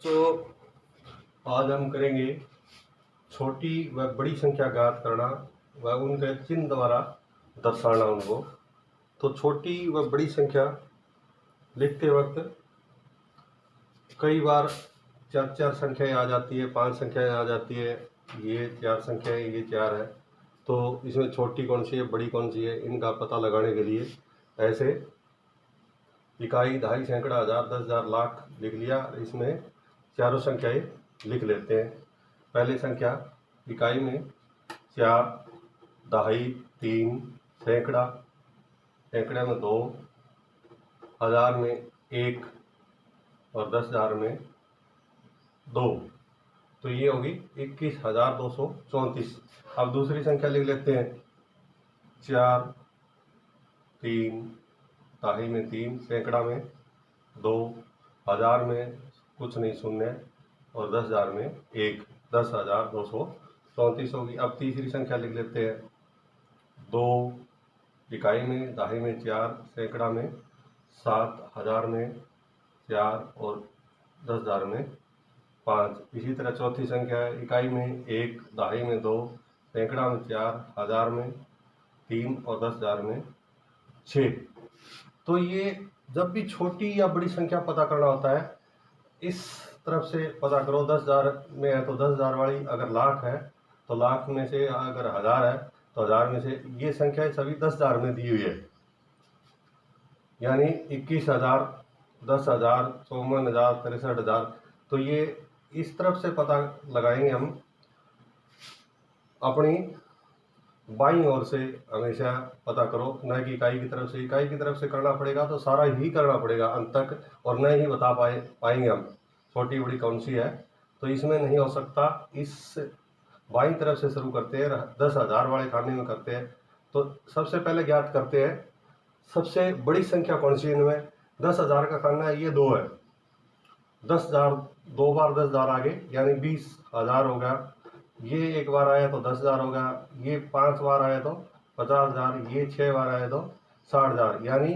बच्चों, आज हम करेंगे छोटी व बड़ी संख्या ज्ञात करना व उनके चिन्ह द्वारा दर्शाना उनको। तो छोटी व बड़ी संख्या लिखते वक्त कई बार चार चार संख्याएं आ जाती है, 5 संख्याएं आ जाती है, ये 4 संख्याएं, ये 4 है। तो इसमें छोटी कौन सी है, बड़ी कौन सी है, इनका पता लगाने के लिए ऐसे इकाई, दहाई, सैकड़ा, हज़ार, 10,000, लाख लिख लिया। इसमें चारों संख्याएं लिख लेते हैं। पहली संख्या इकाई में 4, दहाई 3, सैकड़ा, सैकड़े में 2, हज़ार में 1 और 10,000 में 2। तो ये होगी 21,234। अब दूसरी संख्या लिख लेते हैं। 4, 3, दहाई में 3, सैकड़ा में 2, हज़ार में कुछ नहीं, 0 और 10,000 में 1। 10,234 होगी। अब तीसरी संख्या लिख लेते हैं। 2, इकाई में, दहाई में 4, सैकड़ा में 7, हज़ार में 4 और 10,000 में 5। इसी तरह चौथी संख्या है इकाई में 1, दहाई में 2, सैकड़ा में 4, हज़ार में 3 और 10,000 में 6। तो ये जब भी छोटी या बड़ी संख्या पता करना होता है, इस तरफ से पता करो। 10,000 में है तो 10,000 वाली, अगर लाख है तो लाख में से, अगर हज़ार है तो हज़ार में से। ये संख्याएं सभी 10,000 में दी हुई है, यानी 21,000, 10,000, 54,000, 63,000। तो ये इस तरफ से पता लगाएंगे हम। अपनी बाईं ओर से हमेशा पता करो, न कि इकाई की तरफ से। इकाई की तरफ से करना पड़ेगा तो सारा ही करना पड़ेगा अंत तक, और न ही बता पाएंगे हम छोटी बड़ी कौन सी है। तो इसमें नहीं हो सकता। इस बाईं तरफ से शुरू करते हैं, 10,000 वाले खाने में करते हैं। तो सबसे पहले ज्ञात करते हैं सबसे बड़ी संख्या कौन सी है इनमें। 10,000 का खाना है, ये 2 है। 10,000 2 बार 10,000 आगे, यानी 20,000 हो गया। ये एक बार आया तो 10,000 हो गया। ये 5 बार आया तो 50,000। ये 6 बार आया तो 60,000। यानी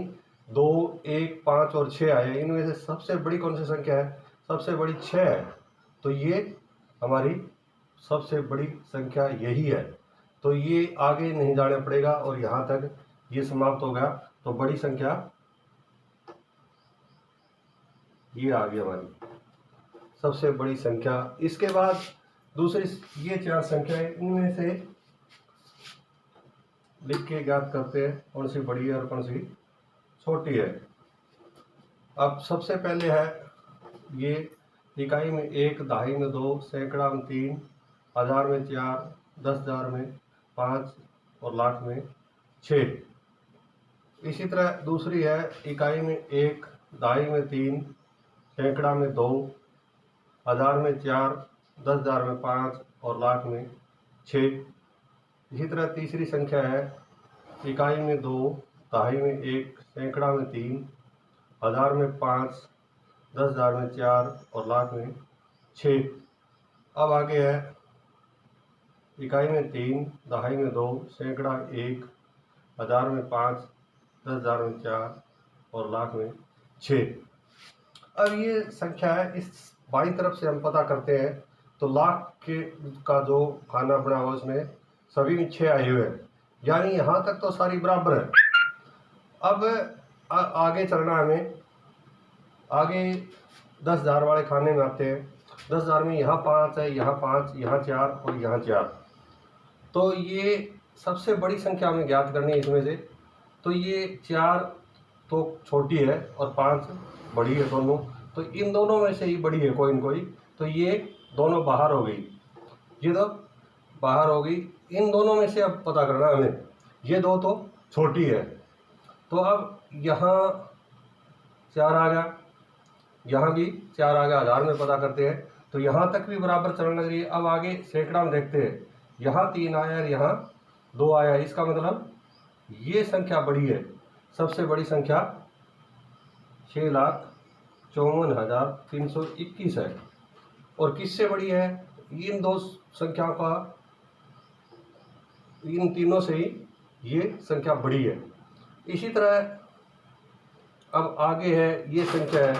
2, 1, 5 और 6 आए। इनमें से सबसे बड़ी कौन सी संख्या है? सबसे बड़ी 6 है। तो ये हमारी सबसे बड़ी संख्या यही है। तो ये आगे नहीं जाना पड़ेगा, और यहाँ तक ये समाप्त हो गया। तो बड़ी संख्या ये आ गई हमारी सबसे बड़ी संख्या। इसके बाद दूसरी, ये 4 संख्याएं, इनमें से लिख के ज्ञात करते हैं कौन सी बड़ी है और कौन सी छोटी है। अब सबसे पहले है ये इकाई में 1, दहाई में 2, सैकड़ा में 3, हज़ार में 4, 10,000 में 5 और लाख में 6। इसी तरह दूसरी है इकाई में 1, दहाई में 3, सैकड़ा में 2, हज़ार में 4, 10,000 में 5 और लाख में 6। इसी तरह तीसरी संख्या है इकाई में 2, दहाई में 1, सैकड़ा में 3, हज़ार में 5, 10,000 में 4 और लाख में 6। अब आगे है इकाई में 3, दहाई में 2, सैकड़ा 1, हज़ार में 5, 10,000 में 4 और लाख में 6। अब ये संख्या है, इस बाईं तरफ से हम पता करते हैं। तो लाख के का जो खाना बना हुआ उसमें सभी में 6 आए हुए हैं, यानी यहाँ तक तो सारी बराबर है। अब आगे चलना हमें। आगे 10,000 वाले खाने में आते हैं। 10,000 में यहाँ 5 है, यहाँ 5, यहाँ 4 और यहाँ 4। तो ये सबसे बड़ी संख्या हमें ज्ञात करनी है इसमें से। तो ये 4 तो छोटी है और 5 बड़ी है दोनों। तो इन दोनों में से ही बड़ी है कोई न कोई। तो ये दोनों बाहर हो गई, ये तो बाहर हो गई। इन दोनों में से अब पता करना हमें। ये 2 तो छोटी है। तो अब यहाँ 4 आ गया, यहाँ भी 4 आ गया। हज़ार में पता करते हैं तो यहाँ तक भी बराबर चलना चाहिए। अब आगे सैकड़ा में देखते हैं। यहाँ 3 आया और यहाँ 2 आया। इसका मतलब ये संख्या बड़ी है। सबसे बड़ी संख्या 6,54,321 है। और किससे बड़ी है? इन 2 संख्याओं का, इन तीनों से ही ये संख्या बड़ी है। इसी तरह अब आगे है, ये संख्या है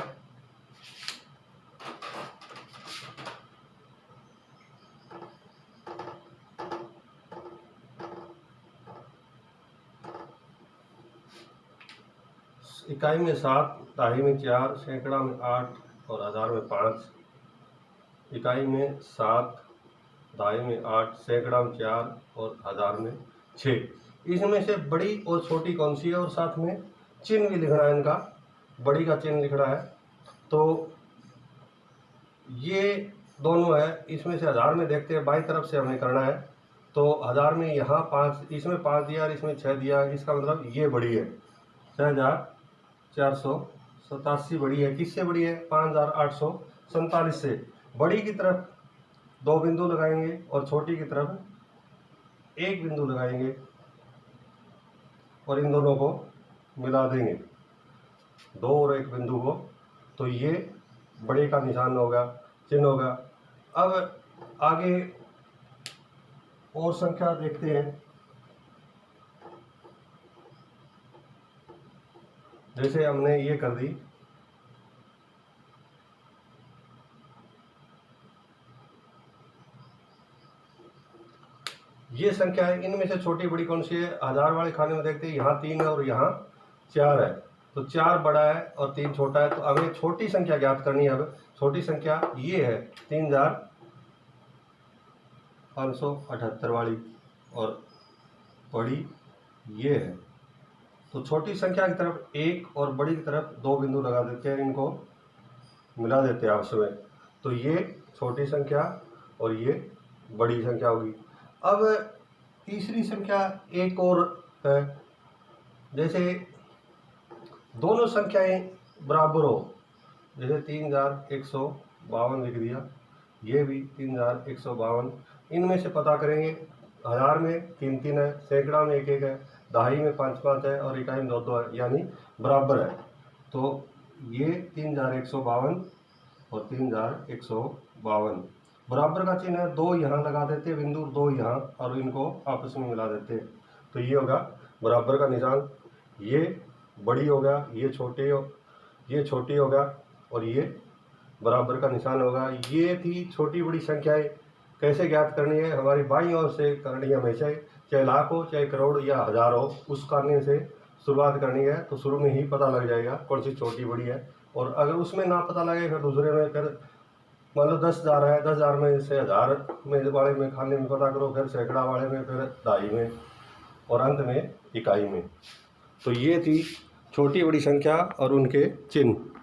इकाई में 7, दहाई में 4, सैकड़ा में 8 और हज़ार में 5। इकाई में 7, दहाई में 8, सैकड़ा में 4 और हज़ार में 6। इसमें से बड़ी और छोटी कौन सी है, और साथ में चिन्ह भी लिखना है इनका, बड़ी का चिन्ह लिखना है। तो ये दोनों है, इसमें से हज़ार में देखते हैं, बाई तरफ से हमें करना है। तो हज़ार में यहाँ 5, इसमें 5 दिया और इसमें 6 दिया, इसका मतलब ये बड़ी है, 6487 बड़ी है। किससे बड़ी है? 5847 से। बड़ी की तरफ 2 बिंदु लगाएंगे और छोटी की तरफ 1 बिंदु लगाएंगे और इन दोनों को मिला देंगे, 2 और 1 बिंदु को। तो ये बड़े का निशान होगा, चिन्ह होगा। अब आगे और संख्या देखते हैं। जैसे हमने ये कर दी, ये संख्या है, इनमें से छोटी बड़ी कौन सी है? हज़ार वाले खाने में देखते हैं, यहाँ 3 है और यहाँ 4 है। तो 4 बड़ा है और 3 छोटा है। तो हमें छोटी संख्या ज्ञात करनी है। अब छोटी संख्या ये है 3578 वाली, और बड़ी ये है। तो छोटी संख्या की तरफ 1 और बड़ी की तरफ 2 बिंदु लगा देते हैं, इनको मिला देते हैं आपस में। तो ये छोटी संख्या और ये बड़ी संख्या होगी। अब तीसरी संख्या एक और है, जैसे दोनों संख्याएं बराबर हो, जैसे 3152 लिख दिया, ये भी 3152। इनमें से पता करेंगे, हज़ार में 3 है, सैकड़ा में 1 है, दहाई में 5 है और इकाई में 2 है, यानी बराबर है। तो ये 3152 और 3152 बराबर का चिन्ह है। 2 यहाँ लगा देते हैं बिंदु, 2 यहाँ, और इनको आपस में मिला देते हैं। तो ये होगा बराबर का निशान। ये बड़ी होगा, ये छोटी होगा और ये बराबर का निशान होगा। ये थी छोटी बड़ी संख्याएं। कैसे ज्ञात करनी है? हमारी बाईं ओर से करनी है हमेशा, चाहे लाख हो, चाहे करोड़ या हज़ार हो, उस करने से शुरुआत करनी है। तो शुरू में ही पता लग जाएगा कौन सी छोटी बड़ी है। और अगर उसमें ना पता लगे, फिर दूसरे में, फिर मान लो 10,000 है, 10,000 में से 1000 में वाले में खाने में पता करो, फिर सैकड़ा वाले में, फिर दहाई में और अंत में इकाई में। तो ये थी छोटी बड़ी संख्या और उनके चिन्ह।